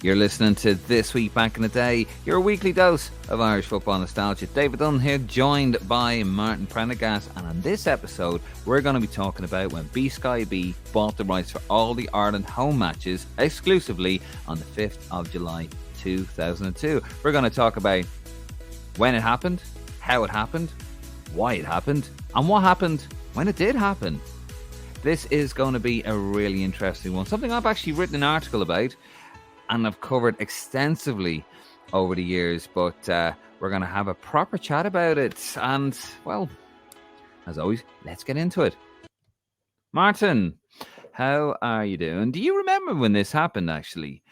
You're listening to This Week Back in the Day, your weekly dose of Irish football nostalgia. David Dunn here, joined by Martin Prendergast, and on this episode, we're going to be talking about when BSKYB bought the rights for all the Ireland home matches exclusively on the 5th of July 2002. We're going to talk about when it happened, how it happened, why it happened, and what happened when it did happen. This is going to be a really interesting one, something I've actually written an article about and I've covered extensively over the years, but we're going to have a proper chat about it. And, well, as always, let's get into it. Martin, how are you doing? Do you remember when this happened, actually,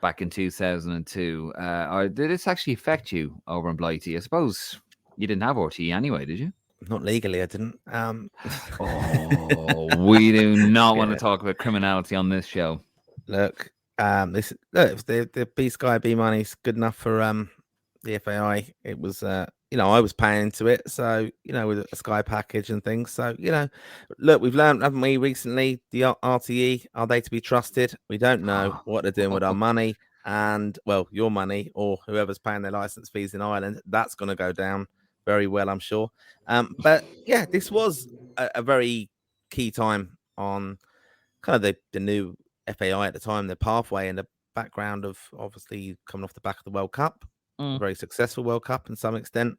back in 2002? Or did this actually affect you over in Blighty? I suppose you didn't have RTE anyway, did you? Not legally, I didn't. We do not want to talk about criminality on this show. Look, the BSKYB money's good enough for the FAI. It was, I was paying into it, so with a Sky package and things. So look, we've learned, haven't we, recently? The RTE, are they to be trusted? We don't know what they're doing with our money, and well, your money or whoever's paying their license fees in Ireland. That's going to go down very well, I'm sure. But yeah, this was a very key time on kind of the new FAI at the time, the pathway and the background of obviously coming off the back of the World Cup, a very successful World Cup in some extent.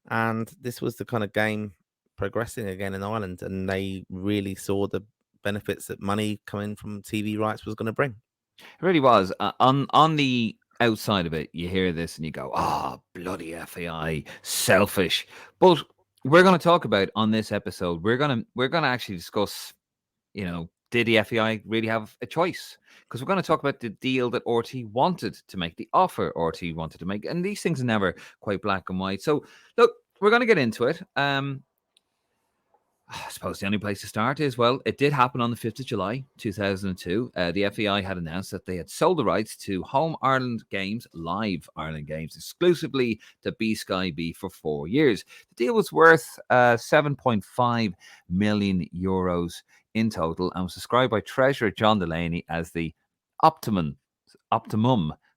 And this was the kind of game progressing again in Ireland, and they really saw the benefits that money coming from TV rights was going to bring. It really was. On the outside of it, you hear this and you go, bloody FAI, selfish. But we're going to talk about on this episode, we're going to actually discuss, did the FAI really have a choice? Because we're going to talk about the deal that RT wanted to make, the offer RT wanted to make. And these things are never quite black and white. So, look, we're going to get into it. I suppose the only place to start is, well, it did happen on the 5th of July, 2002. The FAI had announced that they had sold the rights to home Ireland games, live Ireland games, exclusively to BSKYB for 4 years. The deal was worth 7.5 million euros in total and was described by Treasurer John Delaney as the optimum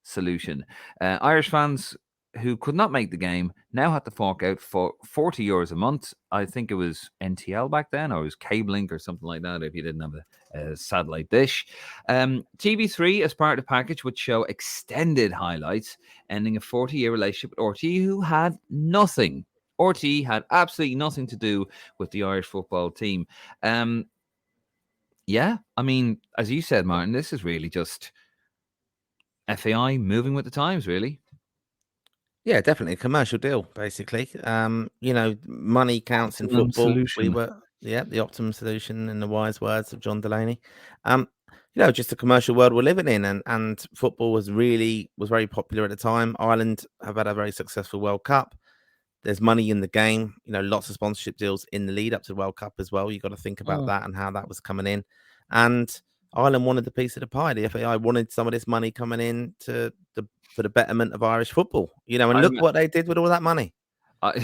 solution. Irish fans who could not make the game now had to fork out for €40 a month. I think it was NTL back then, or it was Cabelink or something like that if you didn't have a satellite dish. TV3, as part of the package, would show extended highlights, ending a 40-year relationship with RTE, who had nothing. RTE had absolutely nothing to do with the Irish football team. Yeah, I mean, as you said, Martin, this is really just FAI moving with the times, really. Yeah, definitely a commercial deal, basically. Money counts in football. Solution. The optimum solution, in the wise words of John Delaney. Just the commercial world we're living in, and football was very popular at the time. Ireland have had a very successful World Cup. There's money in the game, lots of sponsorship deals in the lead up to the World Cup as well. You've got to think about that and how that was coming in. And Ireland wanted the piece of the pie. The FAI wanted some of this money coming in for the betterment of Irish football. Look what they did with all that money. I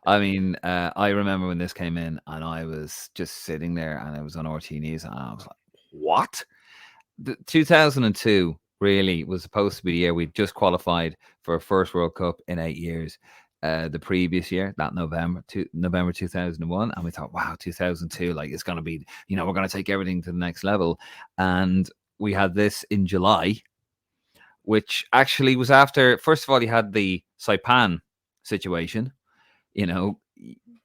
remember when this came in and I was just sitting there and it was on RT News and I was like, what? 2002 really was supposed to be the year we'd just qualified for a first World Cup in 8 years. The previous year, that November 2001, and we thought, wow, 2002, like it's going to be, we're going to take everything to the next level. And we had this in July, which actually was after, first of all, you had the Saipan situation. The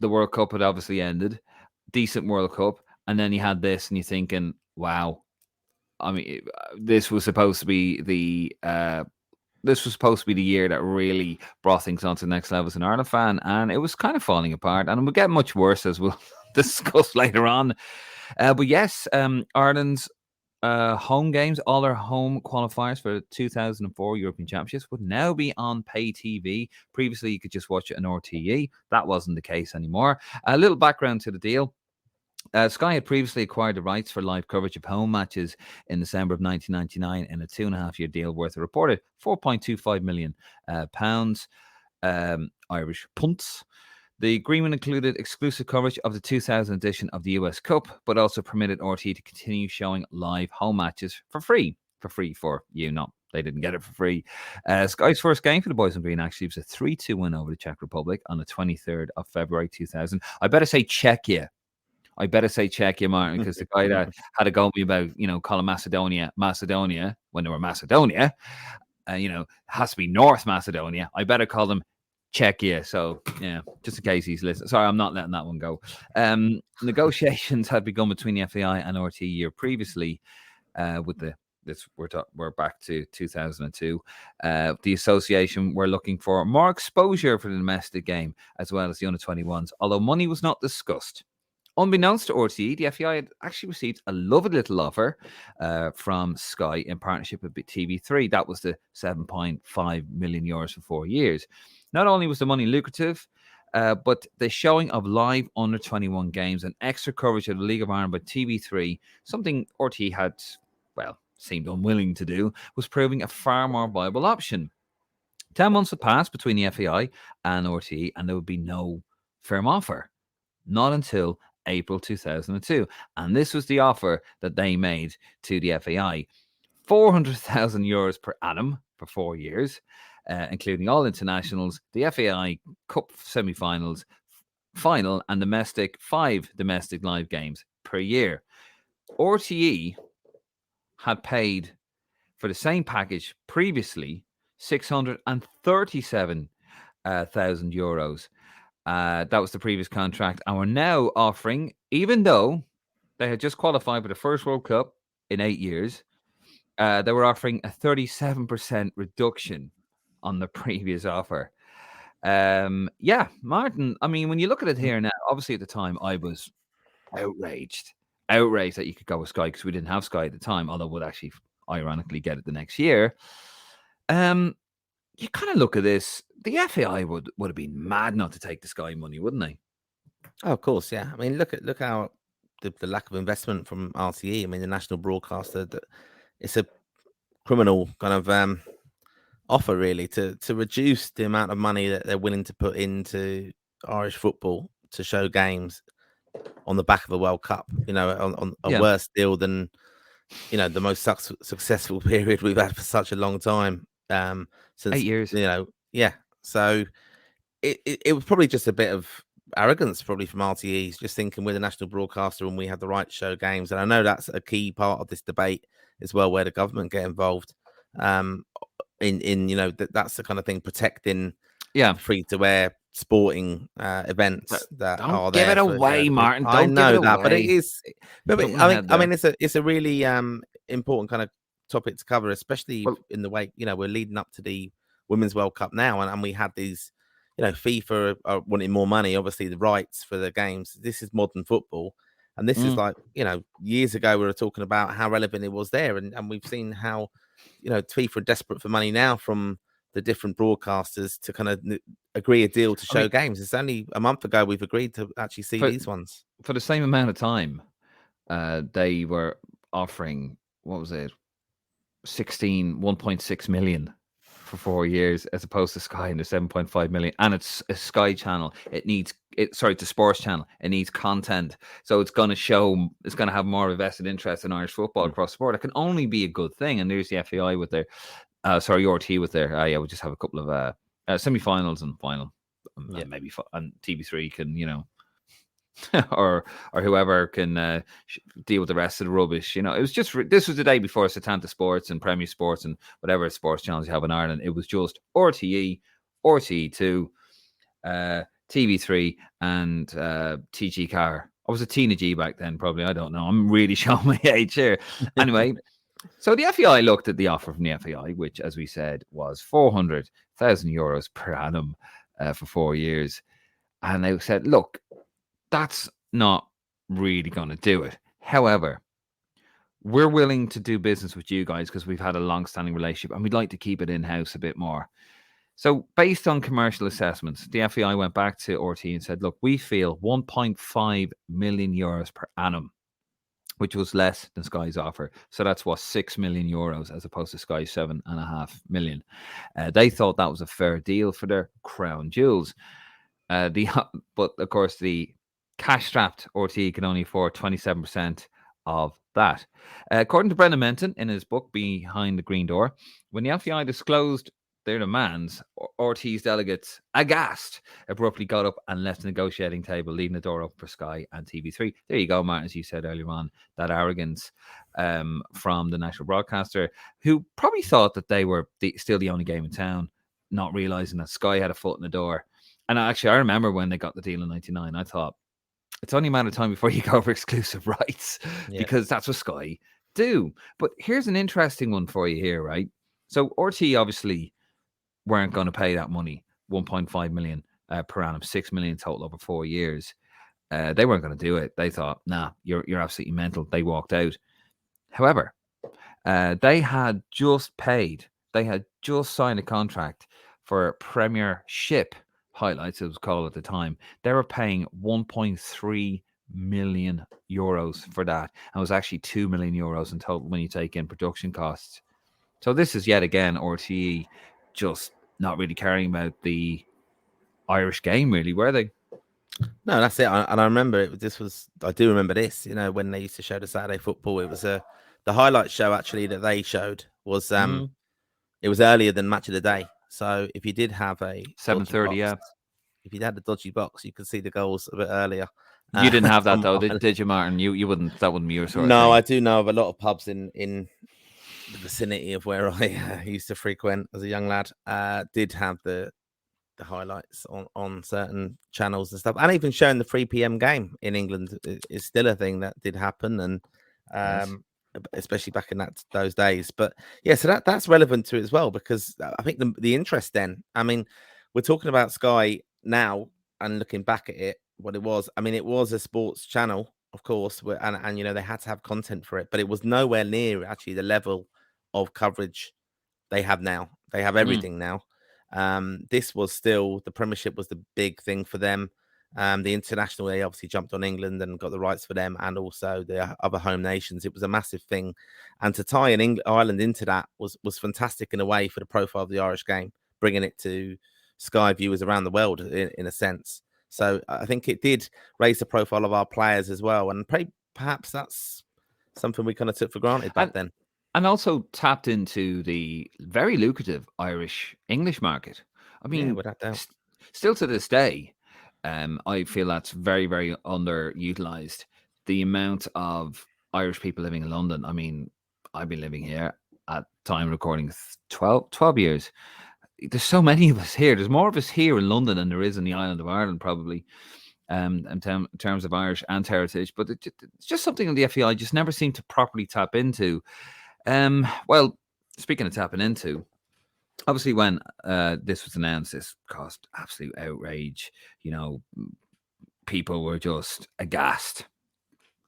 World Cup had obviously ended, decent World Cup, and then you had this, and you're thinking, wow. I mean, this was supposed to be the year that really brought things on to the next level as an Ireland fan, and it was kind of falling apart, and it will get much worse as we'll discuss later on. But yes, Ireland's home games, all their home qualifiers for the 2004 European Championships would now be on pay TV. Previously, you could just watch it on RTE. That wasn't the case anymore. A little background to the deal. Sky had previously acquired the rights for live coverage of home matches in December of 1999 in a 2.5-year deal worth a reported £4.25 million Irish punts. The agreement included exclusive coverage of the 2000 edition of the US Cup, but also permitted RTE to continue showing live home matches for free. For free for you, not they didn't get it for free. Sky's first game for the Boys in Green actually was a 3-2 win over the Czech Republic on the 23rd of February 2000. I better say Czechia, Martin, because the guy that had a go at me about, calling Macedonia when they were Macedonia, has to be North Macedonia. I better call them Czechia. So, yeah, just in case he's listening. Sorry, I'm not letting that one go. Negotiations had begun between the FAI and RTE a year previously with we're back to 2002. The association were looking for more exposure for the domestic game as well as the under-21s, although money was not discussed. Unbeknownst to RTE, the FAI had actually received a lovely little offer from Sky in partnership with TV3. That was the 7.5 million euros for 4 years. Not only was the money lucrative, but the showing of live under-21 games and extra coverage of the League of Ireland by TV3, something RTE had, seemed unwilling to do, was proving a far more viable option. 10 months had passed between the FAI and RTE, and there would be no firm offer. Not until April 2002. And this was the offer that they made to the FAI. 400,000 euros per annum for 4 years, including all internationals, the FAI Cup semi-finals, final, and 5 domestic live games per year. RTE had paid for the same package previously 637,000 euros. That was the previous contract, and we're now offering, even though they had just qualified for the first World Cup in 8 years, they were offering a 37% reduction on the previous offer. Martin, I mean, when you look at it here now, obviously at the time I was outraged that you could go with Sky because we didn't have Sky at the time, although we'd actually ironically get it the next year. You kind of look at this, the FAI would have been mad not to take the Sky money, wouldn't they? Oh, of course, yeah. I mean, look how the lack of investment from RTE. I mean, the national broadcaster, it's a criminal kind of offer really to reduce the amount of money that they're willing to put into Irish football to show games on the back of a World Cup. On a worse deal than the most successful period we've had for such a long time. Since 8 years. So it was probably just a bit of arrogance probably from RTE, just thinking we're the national broadcaster and we have the right to show games. And I know that's a key part of this debate as well, where the government get involved. That's the kind of thing, protecting free to air sporting events that don't are give there. It away, Martin. Don't I know give it that, away. but it is. But I mean, it's a really important kind of topic to cover, especially in the way we're leading up to the Women's World Cup now, and we had these. FIFA are wanting more money, obviously the rights for the games. This is modern football. And this is like, years ago we were talking about how relevant it was there. And we've seen how, FIFA are desperate for money now from the different broadcasters to kind of agree a deal to show games. It's only a month ago we've agreed to actually see these ones. For the same amount of time, they were offering, what was it, 1.6 million for 4 years, as opposed to Sky and the 7.5 million. And it's a Sky channel. It's a sports channel. It needs content. So it's going to have more of a vested interest in Irish football across the board. It can only be a good thing. And there's the FAI with their, RT with their, we just have a couple of semi-finals and final. And maybe, and TV3 can, or whoever can deal with the rest of the rubbish. It was just, this was the day before Setanta Sports and Premier Sports and whatever sports channels you have in Ireland. It was just RTE, RTE2, TV3 and TG Car. I was a Tina G back then, probably. I don't know. I'm really showing my age here. Anyway, so the FAI looked at the offer from the FAI, which, as we said, was 400,000 euros per annum for 4 years. And they said, look, that's not really going to do it. However, we're willing to do business with you guys because we've had a long-standing relationship and we'd like to keep it in-house a bit more. So based on commercial assessments, the FAI went back to RTE and said, look, we feel 1.5 million euros per annum, which was less than Sky's offer. So that's 6 million euros as opposed to Sky's 7.5 million. They thought that was a fair deal for their crown jewels. But of course, the cash-strapped RTE can only afford 27% of that. According to Brendan Menton in his book Behind the Green Door, when the FEI disclosed their demands, RT's delegates, aghast, abruptly got up and left the negotiating table, leaving the door up for Sky and TV3. There you go, Martin, as you said earlier on, that arrogance from the national broadcaster, who probably thought that they were still the only game in town, not realising that Sky had a foot in the door. And actually, I remember when they got the deal in '99, I thought, it's only a matter of time before you go for exclusive rights, because that's what Sky do. But here's an interesting one for you here, right? So RT obviously weren't going to pay that money, 1.5 million per annum, 6 million total over 4 years. They weren't going to do it. They thought, nah, you're absolutely mental. They walked out. However, they had just signed a contract for Premiership highlights, it was called at the time. They were paying 1.3 million euros for that. And it was actually 2 million euros in total when you take in production costs. So this is yet again RTE just not really caring about the Irish game, really, were they? No, that's it. And I remember I do remember this, when they used to show the Saturday football, it was the highlight show actually that they showed was it was earlier than Match of the Day. So if you did have a 7:30, if you had a dodgy box, you could see the goals a bit earlier. You didn't have that though, did you, Martin? You wouldn't. That wouldn't be your sort of thing. No, I do know of a lot of pubs in the vicinity of where I used to frequent as a young lad. Did have the highlights on certain channels and stuff, and even showing the 3 p.m. game in England is still a thing that did happen, and especially back in those days. But yeah, so that's relevant to it as well, because I think the interest then, I mean, we're talking about Sky now and looking back at it, what it was. I mean, it was a sports channel, of course, and they had to have content for it, but it was nowhere near actually the level of coverage they have now. They have everything now. This was still, the Premiership was the big thing for them. The international, they obviously jumped on England and got the rights for them, and also the other home nations. It was a massive thing, and to tie in Ireland into that was fantastic in a way for the profile of the Irish game, bringing it to Sky viewers around the world in a sense. So I think it did raise the profile of our players as well, and perhaps that's something we kind of took for granted back then. And also tapped into the very lucrative Irish-English market. I mean, without doubt. Still to this day, I feel that's very, very underutilized. The amount of Irish people living in London. I mean, I've been living here at time recording 12 years. There's so many of us here. There's more of us here in London than there is in the island of Ireland, probably, in terms of Irish and heritage. But it's just something that the FEI just never seemed to properly tap into. Well, speaking of tapping into, obviously when this was announced, this caused absolute outrage. People were just aghast,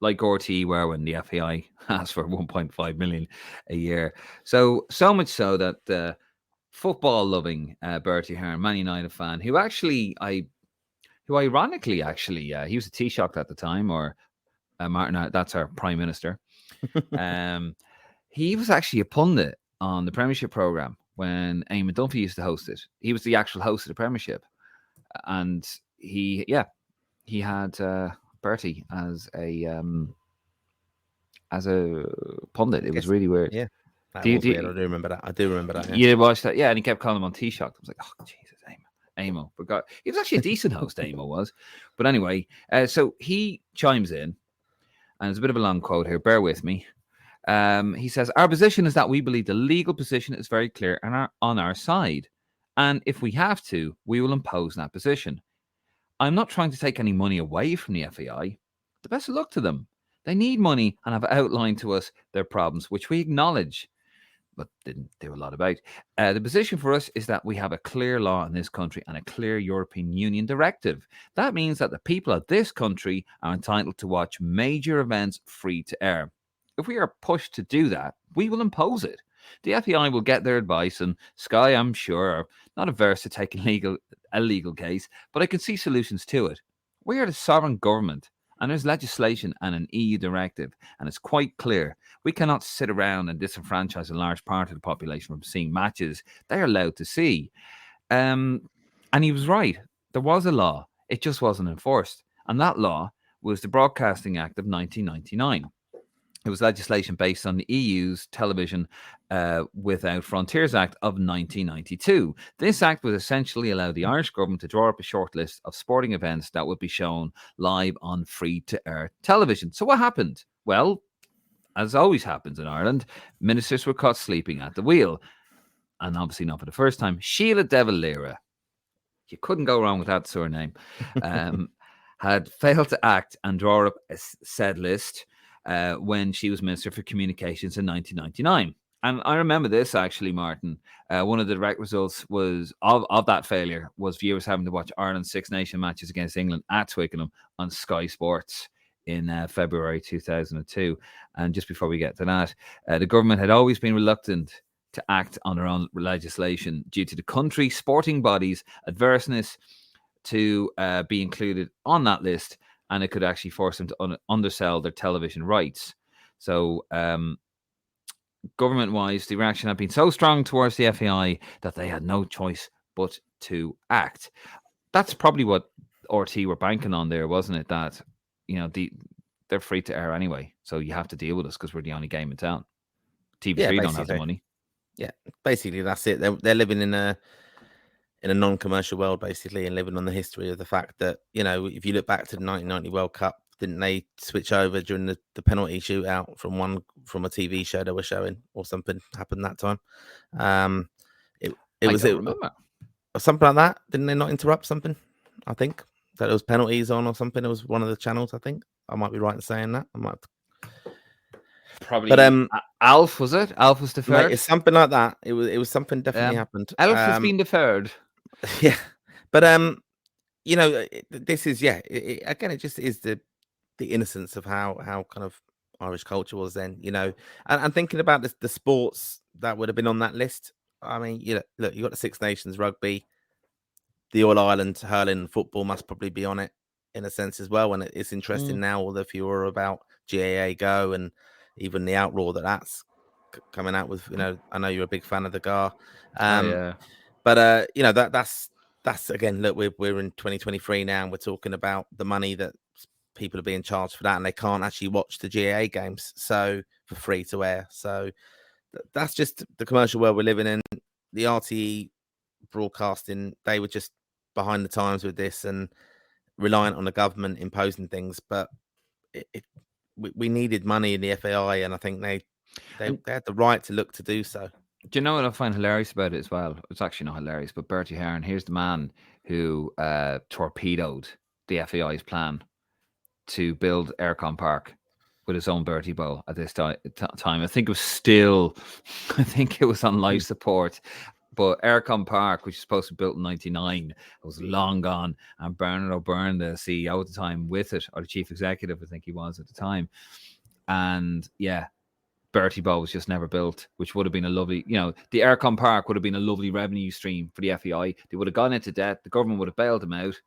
like RT were when the FEI asked for 1.5 million a year. So much so that football-loving Bertie Hearn, Man United fan, who ironically, he was a Taoiseach at the time, or Martin, that's our Prime Minister. He was actually a pundit on the Premiership programme when Eamon Dunphy used to host it. He was the actual host of the Premiership. And he had Bertie as a pundit. It was really weird. Yeah. I do remember that. Yeah. You watched that? Yeah, and he kept calling him on Taoiseach. I was like, oh, Jesus, Amo. Forgot. He was actually a decent host, Amo was. But anyway, so he chimes in, and there's a bit of a long quote here. Bear with me. He says, our position is that we believe the legal position is very clear on our side. And if we have to, we will impose that position. I'm not trying to take any money away from the FAI. The best of luck to them. They need money and have outlined to us their problems, which we acknowledge, but didn't do a lot about. The position for us is that we have a clear law in this country and a clear European Union directive. That means that the people of this country are entitled to watch major events free to air. If we are pushed to do that, we will impose it. The FEI will get their advice, and Sky, I'm sure, are not averse to taking a legal case, but I can see solutions to it. We are the sovereign government, and there's legislation and an EU directive, and it's quite clear we cannot sit around and disenfranchise a large part of the population from seeing matches they're allowed to see. And he was right. There was a law it just wasn't enforced. And that law was the Broadcasting Act of 1999. It was legislation based on the EU's Television Without Frontiers Act of 1992. This act would essentially allow the Irish government to draw up a short list of sporting events that would be shown live on free-to-air television. So what happened? Well, as always happens in Ireland, ministers were caught sleeping at the wheel. And obviously not for the first time. Sheila De Valera, you couldn't go wrong with that surname, had failed to act and draw up a said list when she was Minister for Communications in 1999. And I remember this actually, Martin. One of the direct results was of that failure was viewers having to watch Ireland's Six Nation matches against England at Twickenham on Sky Sports in February 2002. And just before we get to that, the government had always been reluctant to act on their own legislation due to the country sporting bodies' adverseness to be included on that list, and it could actually force them to undersell their television rights. So government-wise, the reaction had been so strong towards the FAI that they had no choice but to act. That's probably what RT were banking on there, wasn't it? That, they're free to air anyway, so you have to deal with us because we're the only game in town. TV3 don't have the money. Yeah, basically that's it. They're living in a non-commercial world, basically, and living on the history of the fact that, if you look back to the 1990 World Cup, didn't they switch over during the penalty shootout from a TV show they were showing, or something happened that time? It was something like that. Didn't they not interrupt something? I think that there was penalties on or something. It was one of the channels. I think I might be right in saying that. I might. Probably, but Alf was it? Alf was deferred. Mate, it's something like that. It was something definitely happened. Alf has been deferred. Yeah, but this is again, it just is the innocence of how kind of Irish culture was then. And thinking about the sports that would have been on that list. I mean, look, you got the Six Nations rugby, the All Ireland hurling, football must probably be on it in a sense as well. And it's interesting now all the furor about GAA Go and even the outroar that's coming out with. I know you're a big fan of the GAR, but that's again. Look, we're in 2023 now, and we're talking about the money that people are being charged for that, and they can't actually watch the GAA games so for free to air. So that's just the commercial world we're living in. The RTE broadcasting, they were just behind the times with this and reliant on the government imposing things, but we needed money in the FAI, and I think they had the right to look to do so. Do you know what I find hilarious about it as well? It's actually not hilarious, but Bertie Heron, here's the man who torpedoed the FAI's plan to build Aircon Park with his own Bertie Bowl at this time. I think it was on life support. But Aircon Park, which was supposed to be built in 1999, was long gone. And Bernard O'Byrne, the CEO at the time, with it, or the chief executive, I think he was at the time. And yeah, Bertie Bowl was just never built, which would have been a lovely, the Aircon Park would have been a lovely revenue stream for the FAI. They would have gone into debt. The government would have bailed them out.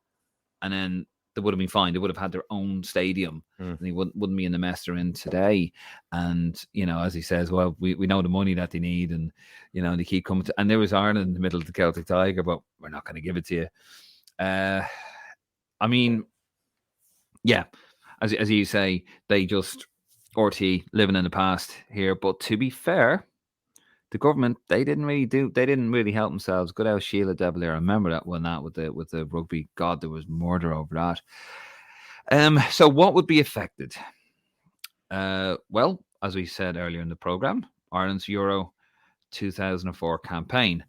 And then they would have been fine. They would have had their own stadium, and they wouldn't be in the mess they're in today. And as he says, well, we know the money that they need, and they keep coming to. And there was Ireland in the middle of the Celtic Tiger, but we're not going to give it to you. I mean, yeah, as you say, they just RT living in the past here. But to be fair, the government, they didn't really help themselves. Good old Sheila De Valera. I remember that with the rugby. God, there was murder over that. So what would be affected? Well, as we said earlier in the programme, Ireland's Euro 2004 campaign.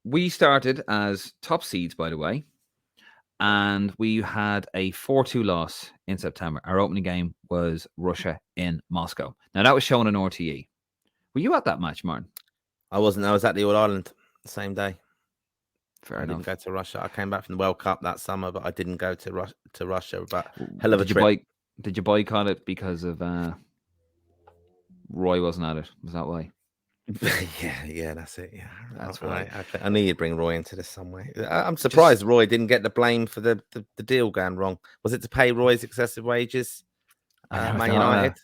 We started as top seeds, by the way, and we had a 4-2 loss in September. Our opening game was Russia in Moscow. Now, that was shown on RTE. Were you at that match, Martin? I wasn't. I was at the All Ireland the same day. Fair enough. I didn't go to Russia. I came back from the World Cup that summer, but I didn't go to Russia. But hell of a trip. Did you boycott it because of Roy wasn't at it? Was that why? yeah, that's it. Yeah, that's why. I knew you'd bring Roy into this some way. I'm surprised Roy didn't get the blame for the deal going wrong. Was it to pay Roy's excessive wages? Man United.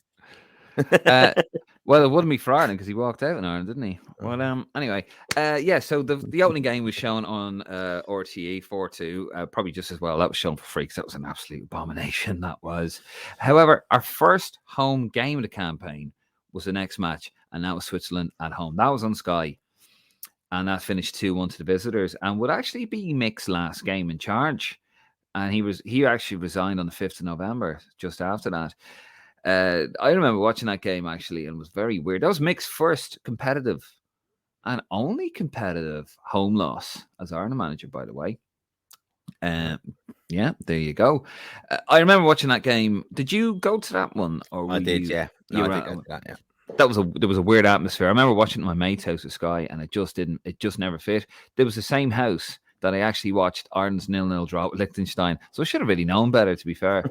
Well, it wouldn't be for Ireland because he walked out in Ireland, didn't he? Well, anyway, yeah. So the opening game was shown on RTE 4-2, probably just as well. That was shown for free because that was an absolute abomination. That was. However, our first home game of the campaign was the next match, and that was Switzerland at home. That was on Sky, and that finished 2-1 to the visitors, and would actually be Mick's last game in charge. And he actually resigned on the 5th of November, just after that. I remember watching that game actually, and it was very weird. That was Mick's first competitive and only competitive home loss as Ireland manager, by the way. Yeah, there you go. I remember watching that game. Did you go to that one? Or I did, yeah. No, I did go to that, yeah. There was a weird atmosphere. I remember watching at my mate's house at Sky, and it just never fit. There was the same house that I actually watched Ireland's 0-0 draw with Liechtenstein. So I should have really known better, to be fair.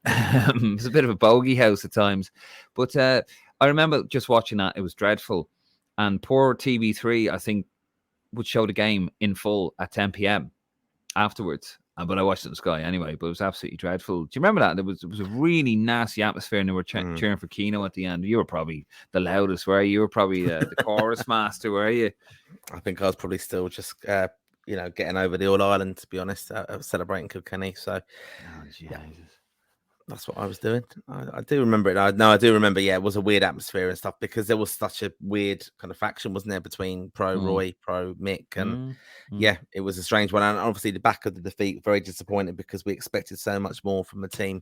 It was a bit of a bogey house at times. But I remember just watching that. It was dreadful. And poor TV3, I think, would show the game in full at 10 p.m. afterwards. But I watched it on Sky anyway, but it was absolutely dreadful. Do you remember that? It was a really nasty atmosphere, and they were cheering for Keno at the end. You were probably the loudest, were you? You were probably the chorus master, were you? I think I was probably still just... getting over the All Ireland, to be honest, celebrating Kilkenny. So, yeah, that's what I was doing. I do remember it. I do remember, yeah, it was a weird atmosphere and stuff because there was such a weird kind of faction, wasn't there, between pro Roy, pro Mick. And yeah, it was a strange one. And obviously, the back of the defeat, very disappointed because we expected so much more from the team.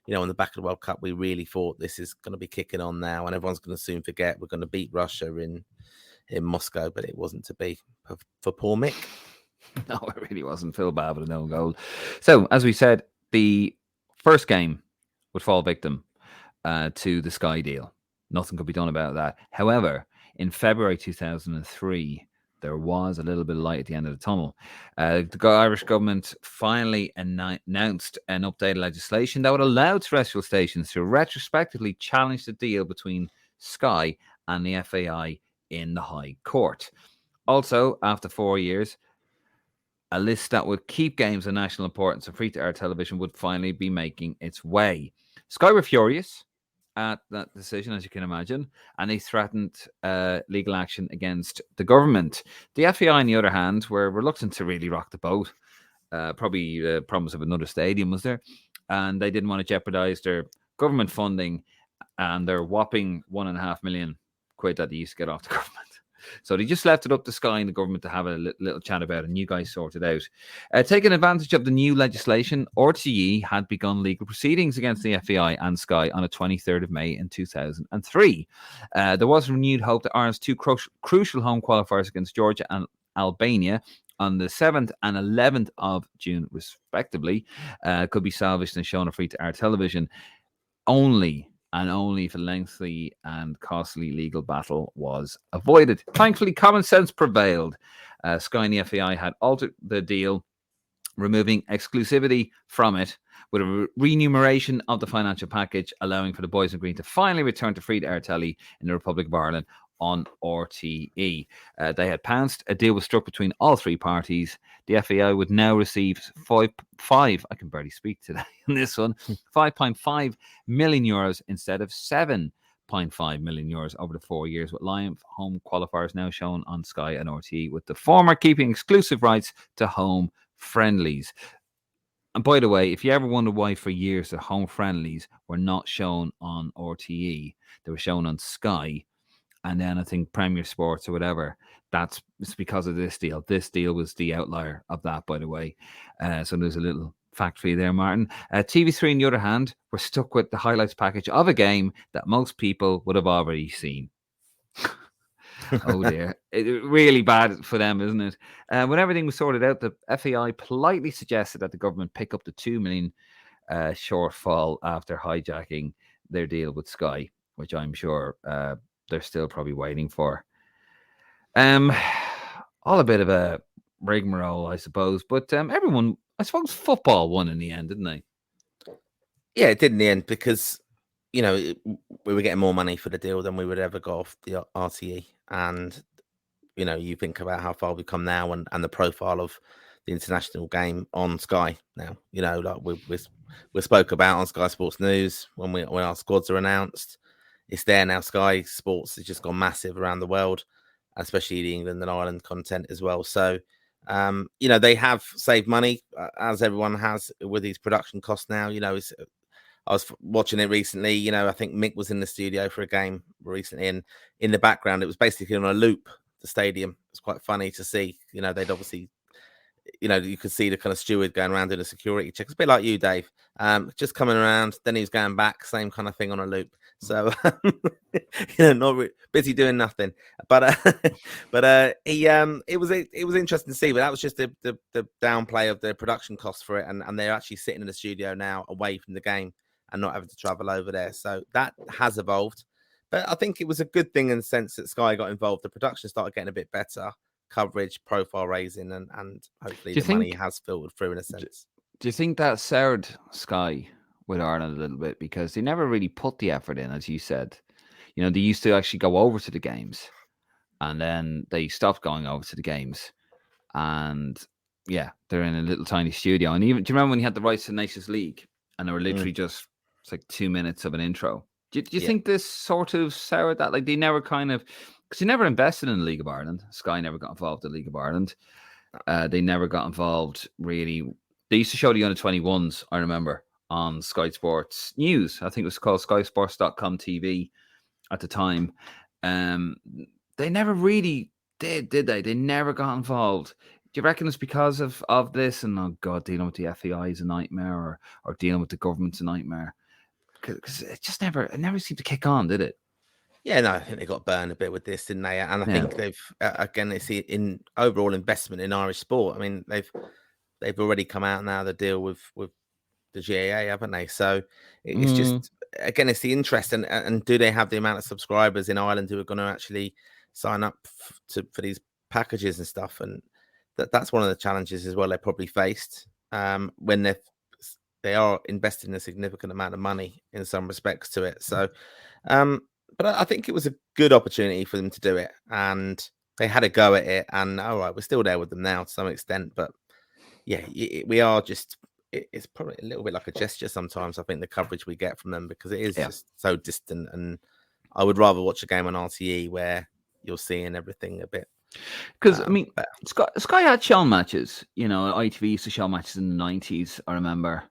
You know, on the back of the World Cup, we really thought this is going to be kicking on now and everyone's going to soon forget we're going to beat Russia in Moscow, but it wasn't to be for poor Mick. No, it really wasn't. Phil bad with an own goal. So, as we said, the first game would fall victim to the Sky deal. Nothing could be done about that. However, in February 2003, there was a little bit of light at the end of the tunnel. The Irish government finally announced an updated legislation that would allow terrestrial stations to retrospectively challenge the deal between Sky and the FAI in the High Court. Also, after 4 years, a list that would keep games of national importance and free-to-air television would finally be making its way. Sky were furious at that decision, as you can imagine, and they threatened legal action against the government. The FAI, on the other hand, were reluctant to really rock the boat. Probably the promise of another stadium was there, and they didn't want to jeopardize their government funding and their whopping £1.5 million that they used to get off the government. So they just left it up to Sky and the government to have a little chat about it, and you guys sort it out. Taking advantage of the new legislation, RTE had begun legal proceedings against the FAI and Sky on the 23rd of May in 2003. There was renewed hope that Ireland's two crucial home qualifiers against Georgia and Albania on the 7th and 11th of June, respectively, could be salvaged and shown on free-to-air television. Only for lengthy and costly legal battle was avoided. Thankfully, common sense prevailed. Sky and the FAI had altered the deal, removing exclusivity from it with a remuneration of the financial package, allowing for the boys in green to finally return to free-to-air telly in the Republic of Ireland on RTE. They had pounced. A deal was struck between all three parties. The FAI would now receive five. I can barely speak today on this one. 5.5 million euros instead of 7.5 million euros over the 4 years, with live home qualifiers now shown on Sky and RTE, with the former keeping exclusive rights to home friendlies. And by the way, if you ever wonder why for years the home friendlies were not shown on RTE, they were shown on Sky, and then I think Premier Sports or whatever, it's because of this deal. This deal was the outlier of that, by the way. So there's a little fact for you there, Martin. TV3, on the other hand, were stuck with the highlights package of a game that most people would have already seen. Oh dear. Really bad for them, isn't it? When everything was sorted out, the FAI politely suggested that the government pick up the 2 million shortfall after hijacking their deal with Sky, which I'm sure they're still probably waiting for. All a bit of a rigmarole, I suppose. But everyone, I suppose football won in the end, didn't they? Yeah, it did in the end because, we were getting more money for the deal than we would ever got off the RTE. And, you think about how far we've come now and the profile of the international game on Sky now. Like we spoke about on Sky Sports News when our squads are announced. it's there now. Sky Sports has just gone massive around the world, especially the England and Ireland content as well. So, they have saved money, as everyone has with these production costs now. I was watching it recently. I think Mick was in the studio for a game recently, and in the background, it was basically on a loop. The stadium. It's quite funny to see. They'd obviously, you could see the kind of steward going around doing a security check. It's a bit like you, Dave. Just coming around, then he was going back, same kind of thing on a loop. So, not busy doing nothing. But it was interesting to see. But that was just the downplay of the production costs for it, and they're actually sitting in the studio now, away from the game, and not having to travel over there. So that has evolved. But I think it was a good thing in the sense that Sky got involved. The production started getting a bit better, coverage, profile raising, and hopefully the money has filtered through in a sense. Do you think that soured Sky with Ireland a little bit, because they never really put the effort in, as you said? They used to actually go over to the games, and then they stopped going over to the games, and yeah, they're in a little tiny studio. And even, do you remember when you had the rights to Nations League, and they were literally just, it's like 2 minutes of an intro? Do you think this sort of soured that? Like, they never kind of, because they never invested in the League of Ireland. Sky never got involved in the League of Ireland. They never got involved, really. They used to show the under-21s, I remember, on Sky Sports News. I think it was called skysports.com TV at the time. They never really did they? They never got involved. Do you reckon it's because of this? And, oh God, dealing with the FAI is a nightmare, or dealing with the government's a nightmare? Because it never seemed to kick on, did it? Yeah, no, I think they got burned a bit with this, didn't they? And I think they've again, they see in overall investment in Irish sport. I mean, they've already come out now the deal with the GAA, haven't they? So it's just, again, it's the interest, and do they have the amount of subscribers in Ireland who are going to actually sign up for these packages and stuff? And that's one of the challenges as well they probably faced when they are investing a significant amount of money in some respects to it. So, but I think it was a good opportunity for them to do it, and they had a go at it. And all right, we're still there with them now to some extent, but yeah, we are just. It's probably a little bit like a gesture sometimes. I think the coverage we get from them, because it is just so distant, and I would rather watch a game on RTE where you're seeing everything a bit. Because I mean, Sky had shown matches. ITV used to show matches in the 90s, I remember,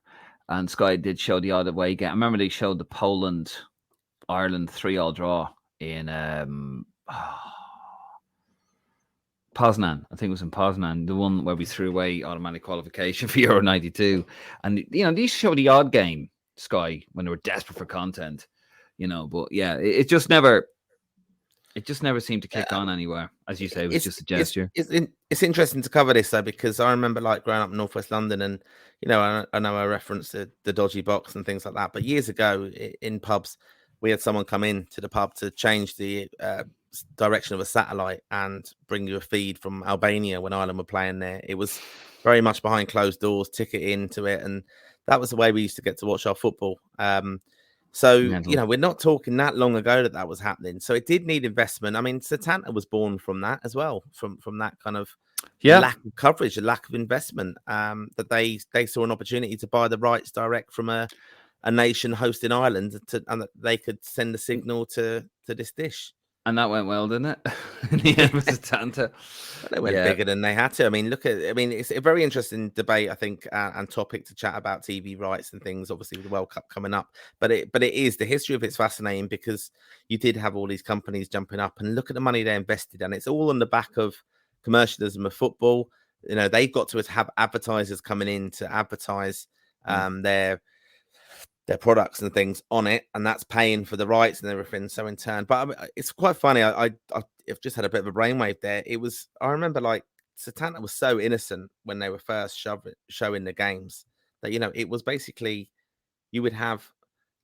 and Sky did show the odd away game. I remember they showed the Poland-Ireland 3-3 draw in Poznan. I think it was in Poznan, the one where we threw away automatic qualification for Euro 92. And, they used to show the odd game, Sky, when they were desperate for content, but yeah, it just never seemed to kick on anywhere. As you say, it was just a gesture. It's interesting to cover this, though, because I remember growing up in Northwest London, and, I know I referenced the dodgy box and things like that, but years ago in pubs, we had someone come in to the pub to change the direction of a satellite and bring you a feed from Albania when Ireland were playing there. It was very much behind closed doors, ticket into it, and that was the way we used to get to watch our football. So we're not talking that long ago that was happening. So it did need investment. I mean, Setanta was born from that as well, from that kind of lack of coverage, a lack of investment. That they saw an opportunity to buy the rights direct from a nation hosting Ireland, and that they could send a signal to this dish. And that went well, didn't it? In the end, with Setanta. They went bigger than they had to. I mean, it's a very interesting debate, I think, and topic to chat about TV rights and things, obviously with the World Cup coming up. But it is, the history of it's fascinating, because you did have all these companies jumping up, and look at the money they invested, and it's all on the back of commercialism of football. They've got to have advertisers coming in to advertise their products and things on it, and that's paying for the rights and everything. So in turn, but I mean, it's quite funny. I've just had a bit of a brainwave there. I remember Setanta was so innocent when they were first showing the games that it was basically, you would have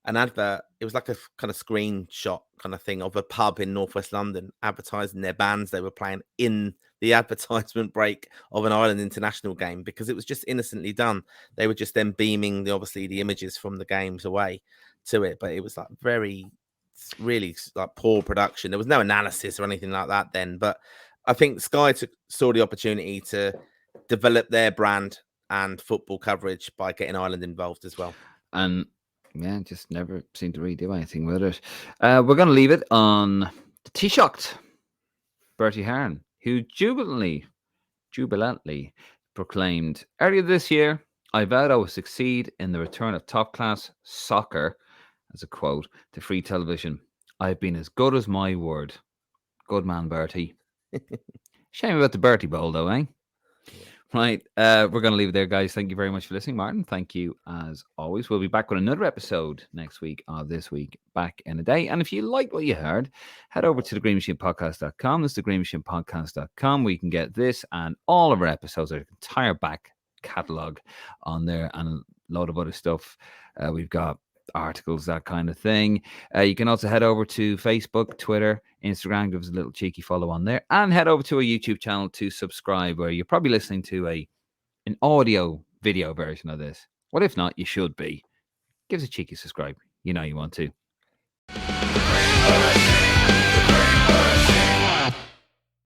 an advert. It was like a kind of screenshot kind of thing of a pub in Northwest London advertising their bands they were playing in the advertisement break of an Ireland international game, because it was just innocently done. They were just then beaming obviously the images from the games away to it, but it was really poor production. There was no analysis or anything like that then, but I think Sky saw the opportunity to develop their brand and football coverage by getting Ireland involved as well. And Yeah, just never seem to really do anything with it. We're going to leave it on the Taoiseach, Bertie Hearn, who jubilantly proclaimed earlier this year, I vowed I would succeed in the return of top-class soccer, as a quote, to free television. I've been as good as my word. Good man, Bertie. Shame about the Bertie Bowl, though, eh? Right, we're going to leave it there, guys. Thank you very much for listening, Martin. Thank you, as always. We'll be back with another episode next week of This Week Back in a Day. And if you like what you heard, head over to thegreenmachinepodcast.com. That's thegreenmachinepodcast.com, where you can get this and all of our episodes, our entire back catalogue on there, and a load of other stuff. We've got articles, that kind of thing. You can also head over to Facebook, Twitter, Instagram, give us a little cheeky follow on there, and head over to our YouTube channel to subscribe, where you're probably listening to an audio video version of this. What if not? You should be. Give us a cheeky subscribe. You know you want to.